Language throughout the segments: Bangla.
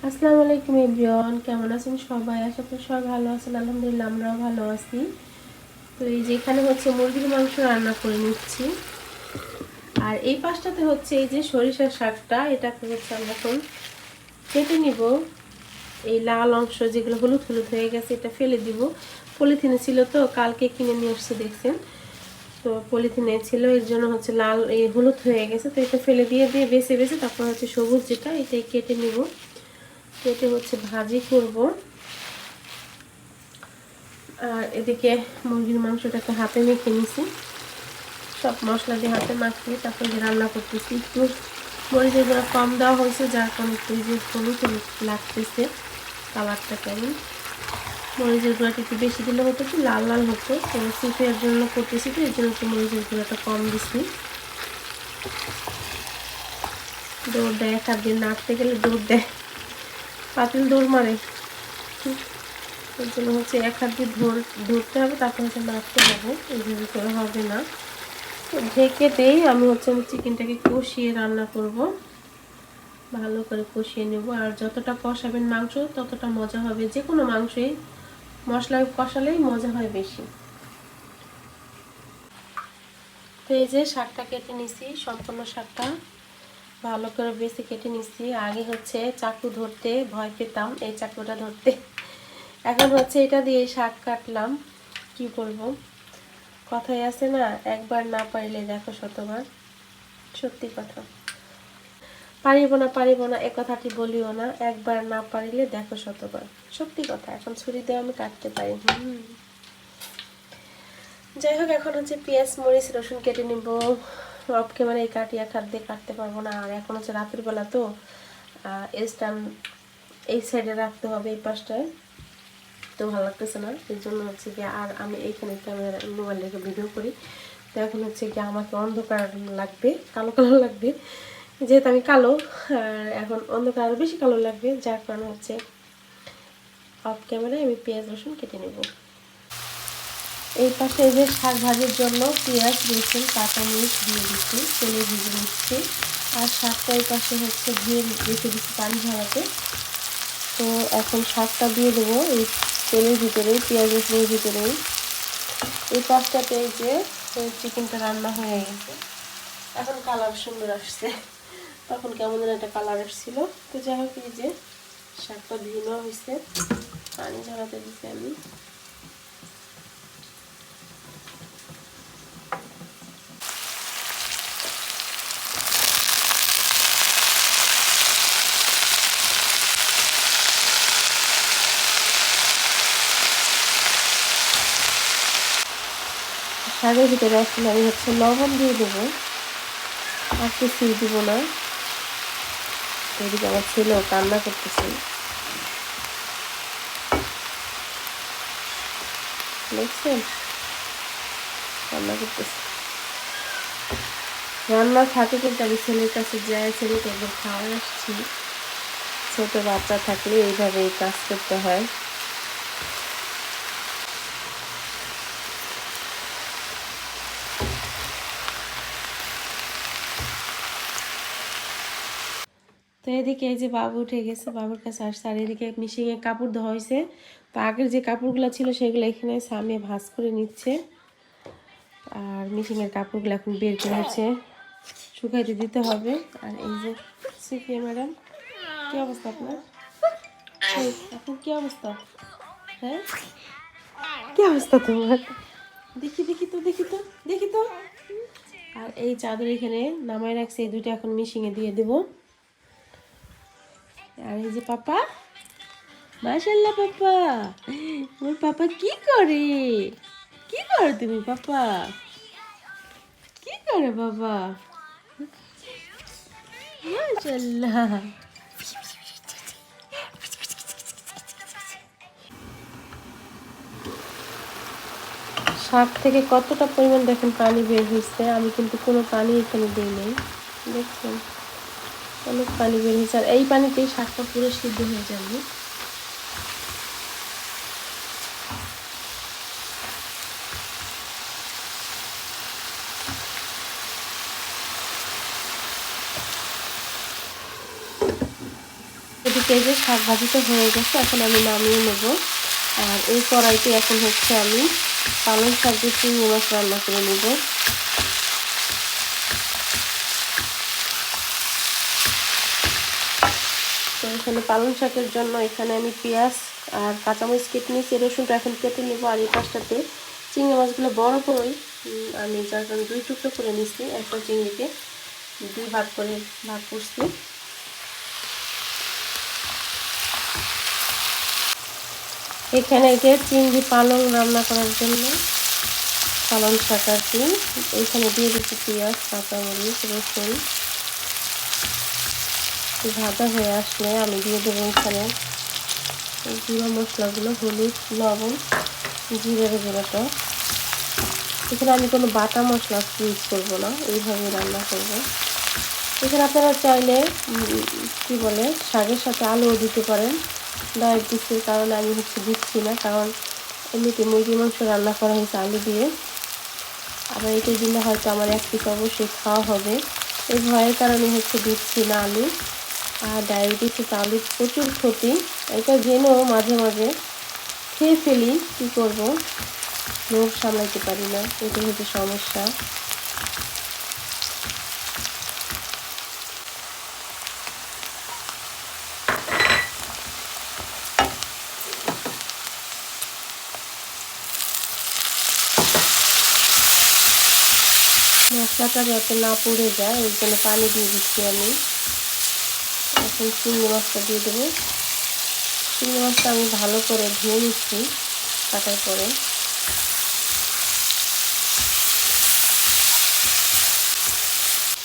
আসসালামু আলাইকুম এভরিওয়ান, কেমন আছেন সবাই? আশা করি সবাই ভালো আছেন। আলহামদুলিল্লাহ আমরাও ভালো আছি। তো এই যে এখানে হচ্ছে মুরগির মাংস রান্না করে নিচ্ছি, আর এই পাশটাতে হচ্ছে এই যে সরিষার শাকটা, এটাকে হচ্ছে আমরা এখন কেটে নিব। এই লাল অংশ যেগুলো হলুদ হলুদ হয়ে গেছে এটা ফেলে দিব। পলিথিনে ছিল তো, কালকে কিনে নিয়ে আসছি দেখছেন, তো পলিথিনে ছিল এর জন্য হচ্ছে লাল এই হলুদ হয়ে গেছে। তো এটা ফেলে দিয়ে বেছে বেছে তারপর হচ্ছে সবুজ যেটা এটাই কেটে নিব। কেটে হচ্ছে ভাজি করব। আর এদিকে মুরগির মাংসটাকে হাতে মেখে নিছি, সব মশলা দিয়ে হাতে মাখিয়ে তারপরে যে রান্না করতেছি। একটু মরিচের গুঁড়া কম দেওয়া হয়েছে, যার কারণে একটু যে হলুদ হলুদ লাগতেছে কালারটা কেমন। মরিচের গুঁড়াটা একটু বেশি দিলে হতো কি লাল লাল হতো, তো সিফের জন্য করতেছি, তো এর জন্য একটু মরিচের গুঁড়াটা কম দিছি। দৌড় দেয়, এক হাত দিয়ে নাড়তে গেলে দৌড় দেয়, পাতিল দৌড় মারে। এর জন্য হচ্ছে এক হাত দিয়ে ধরতে হবে, তারপর হচ্ছে নাড়তে হবে, এইভাবে করে হবে না। তো ঢেকে দেই। আমি হচ্ছে চিকেনটাকে কষিয়ে রান্না করব, ভালো করে কষিয়ে নেব। আর যতটা কষাবেন মাংস ততটা মজা হবে, যে কোনো মাংসই মশলায় কষালেই মজা হয় বেশি। তো এই যে শাকটা কেটে নিছি, সম্পূর্ণ শাকটা ভালো করে বেছে কেটে নিছি। আগে হচ্ছে চাকু ধরতে ভয় পেতাম, এই চাকুটা ধরতে, এখন হচ্ছে এটা দিয়ে শাক কাটলাম। কি বলবো, কথাই আছে না, একবার না পারলে দেখো শতবার। সত্যি কথা, পারিব না এ কথাটি বলিও না, একবার না পারিলে দেখো শতবার। সত্যি কথা, এখন ছুরি দিয়ে আমি কাটতে পারি। যাই হোক, এখন হচ্ছে পেঁয়াজ মরিচ রসুন কেটে নিব। অফ ক্যামেরায় কাটি, এক হাত দিয়ে কাটতে পারবো না। আর এখন হচ্ছে রাতের বেলা তো স্ট্যান্ড এই সাইডে রাখতে হবে, এই পাশটায়, তো ভালো লাগতেছে না, এই জন্য হচ্ছে গিয়ে। আর আমি এইখানে ক্যামেরা মোবাইল রেখে ভিডিও করি, তো এখন হচ্ছে গিয়ে আমাকে অন্ধকার লাগবে, কালো কালো লাগবে, যেহেতু আমি কালো। আর এখন অন্ধকার আরও বেশি কালো লাগবে, যার কারণে হচ্ছে অফ ক্যামেরায় আমি পেঁয়াজ রসুন কেটে নেব। এই পাশে এই যে শাক ভাজির জন্য পেঁয়াজ রসুন কাঁচামরিচ দিয়ে দিচ্ছি, তেলে ভেজে নিচ্ছি। আর শাকটা এই পাশে হচ্ছে ধুয়ে রেখে দিচ্ছি পানি ঝরাতে। তো এখন শাকটা দিয়ে দেবো এই তেলের ভিতরেই, পেঁয়াজ রসুনের ভিতরেই। এই পাশটাতে এই যে চিকেনটা রান্না হয়ে গেছে, এখন কালার সুন্দর আসছে, তখন কেমন যেন একটা কালার আসছিল। তো যাই হোক, এই যে শাকটা ধুয়ে নেওয়া হয়েছে, পানি ঝরাতে দিচ্ছি আমি। শাকের ভিতরে আসলে আমি হচ্ছে লবণ দিয়ে দেবো, আর কিছুই দেবো না। এদিকে আমার ছেলেও কান্না করতেছে, দেখছেন, কান্না করতেছে। রান্না থাকে কিন্তু আমি ছেলের কাছে যাই, ছেলেকে একবার খাওয়াই আসছি। ছোট বাচ্চা থাকলে এইভাবেই কাজ করতে হয়। তো এদিকে এই যে বাবু উঠে গেছে, বাবুর কাছে আসছে। আর এদিকে মিশিয়ে কাপড় ধোয়া হয়েছে, তো আগের যে কাপড়গুলো ছিল সেগুলো এখানে সামনে ভাঁজ করে নিচ্ছে। আর মিশিংয়ের কাপড়গুলো এখন বের করে হচ্ছে শুকাইতে দিতে হবে। আর এই যে সুফিয়া ম্যাডাম, কি অবস্থা আপনার? এখন কি অবস্থা? হ্যাঁ, কি অবস্থা তোমার? দেখি দেখি তো, দেখি তো, দেখি তো। আর এই চাদর এখানে নামায় রাখছে, এই দুটো এখন মিশিংয়ে দিয়ে দেবো। আর এই যে পাপা, মাশাআল্লাহ পাপা, ওর পাপা কি করে? কি করো তুমি পাপা? কি করে বাবা? মাশাআল্লাহ। শাক থেকে কতটা পরিমাণ দেখেন পানি বের হয়েছে, আমি কিন্তু কোনো পানি এখানে দিই নাই, দেখছেন, অনেক পানি বের হয়েছে। আর এই পানিতেই শাকটা পুরো সিদ্ধ হয়ে যাবে। এদিকে যে শাক ভাজিটা হয়ে গেছে, এখন আমি নামিয়ে নেব। আর এই কড়াইতে এখন হচ্ছে আমি পালং শাক দিয়ে চিংড়ি মাছ রান্না করে নেব। তো এখানে পালং শাকের জন্য এখানে আমি পেঁয়াজ আর কাঁচামরিচ কেটে নিয়েছি, রসুনটা এখন কেটে নেবো। আর এই পাশটাতে চিংড়ি মাছগুলো বড় করেই আমি যার কারণে 2 টুকরো করে নিচ্ছি। একটা চিংড়িকে 2 ভাগ করে ভাগ করছি। এখানে যে চিংড়ি পালং রান্না করার জন্য পালং শাক আর কি, এখানে দিয়ে দিচ্ছি পেঁয়াজ, কাঁচামরিচ, রসুন। ভাজা হয়ে আসলে আমি দিয়ে দেবো এখানে গুঁড়ো মশলাগুলো, হলুদ, লবণ, জিরের গুঁড়োটা। এখানে আমি কোনো বাটা মশলা ইউজ করবো না, এইভাবে রান্না করবো। এখানে আপনারা চাইলে কি বলে শাকের সাথে আলুও দিতে পারেন। ডায়াবেটিসের কারণে আমি দিচ্ছি না, কারণ এমনিতে মুরগির মাংস রান্না করা হয়েছে আলু দিয়ে। আবার এটা দিলে হয়তো আমার এক পিস অবশ্যই খাওয়া হবে, এই ভয়ের কারণে দিচ্ছি না আলু। আর ডায়াবেটিসে আলুর প্রচুর ক্ষতি, এটা জেনেও মাঝে মাঝে খেয়ে ফেলি। কী করবো, লোভ সামলাইতে পারি না, এটাই হচ্ছে সমস্যা। মশলাটা যাতে না পুড়ে যায় ওই জন্য পানি দিয়ে দিচ্ছি আমি। এখন চিংড়ি মাছটা দিয়ে দেবো। চিংড়ি মাছটা আমি ভালো করে ধুয়ে নিচ্ছি কাটার পরে।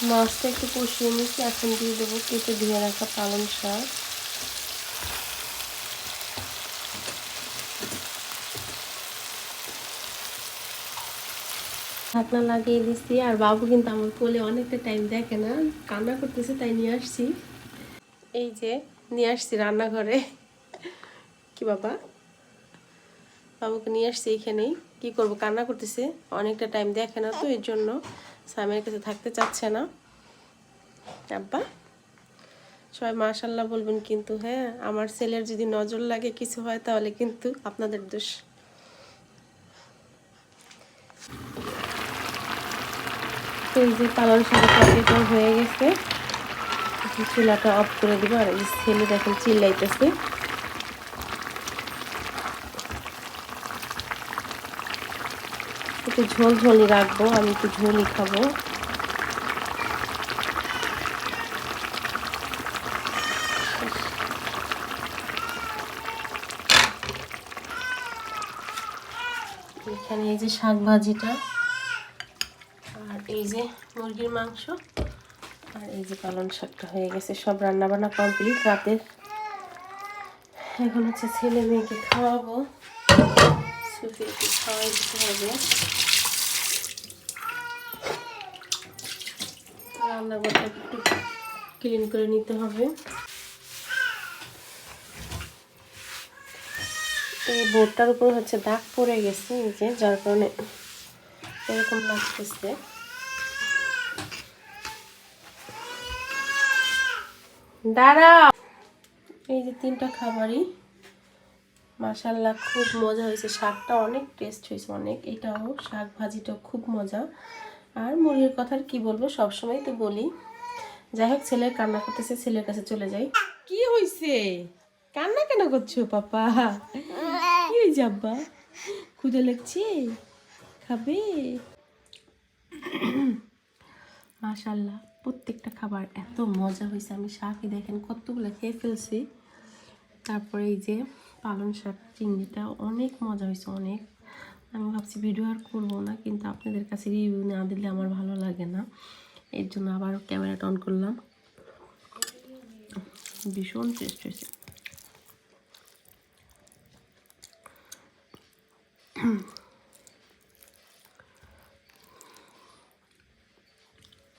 মাছটা একটু কষিয়ে নিচ্ছি, এখন দিয়ে দেবো কেটে ধুয়ে রাখা পালং শাক। ঢাকনা লাগিয়ে দিচ্ছি। আর বাবু কিন্তু আমার কোলে অনেকটা টাইম দেখে না, কান্না করতেছে, তাই নিয়ে আসছি। এই যে নিয়ে আসছি রান্নাঘরে। কি বাবা, বাবুকে নিয়ে আসছি এইখানেই। কি করব, কান্না করতেছে, অনেকটা টাইম দেখে না, তো এর জন্য স্বামীর কাছে থাকতে চাচ্ছে না। আব্বা সবাই মাশাআল্লাহ বলবেন কিন্তু, হ্যাঁ আমার ছেলের যদি নজর লাগে কিছু হয় তাহলে কিন্তু আপনাদের দোষ। এই যে পালং শাকের তরকারিটা হয়ে গেছে, চুলাটা অফ করে দিব। আর এই ছেলে দেখেন চিল্লাইতেছে। একটু ঝোল ঝোলই রাখবো, আমি একটু ঝোলই খাবো। এখানে এই যে শাক ভাজিটা, আর এই যে মুরগির মাংস, আর এই যে পালং শাকটা হয়ে গেছে। সব রান্না বান্না কমপ্লিট রাতের। এখন ছেলে মেয়েকে খাওয়াবো, সুফিয়াকে খাওয়াই দিতে হবে। রান্নাঘরটা একটু ক্লিন করে নিতে হবে। এই বোর্ডটার উপর দাগ পড়ে গেছে, এই যে যার কারণে এরকম লাগতেছে। দাঁড়াও। এই যে 3টা খাবারই মাশাআল্লাহ খুব মজা হয়েছে। শাকটা অনেক টেস্ট হয়েছে, অনেক। এটাও শাক ভাজিটাও খুব মজা। আর মুরগির কথা কি বলবো, সবসময় তো বলি। যাই হোক, ছেলের কান্না করতেছে, ছেলের কাছে চলে যাই। কি হয়েছে, কান্না কেন করছো পাপা? কি হয়েছে আব্বা, ক্ষুধা লাগছে, খাবে? মাশাআল্লাহ প্রত্যেকটা খাবার এত মজা হয়েছে। আমি শাকই দেখেন কতগুলো খেয়ে ফেলছি। তারপরে এই যে পালং শাক চিংড়িটা অনেক মজা হয়েছে, অনেক। আমি ভাবছি ভিডিও আর করবো না, কিন্তু আপনাদের কাছে রিভিউ না দিলে আমার ভালো লাগে না, এর জন্য আবার ক্যামেরাটা অন করলাম। ভীষণ টেস্ট হয়েছে।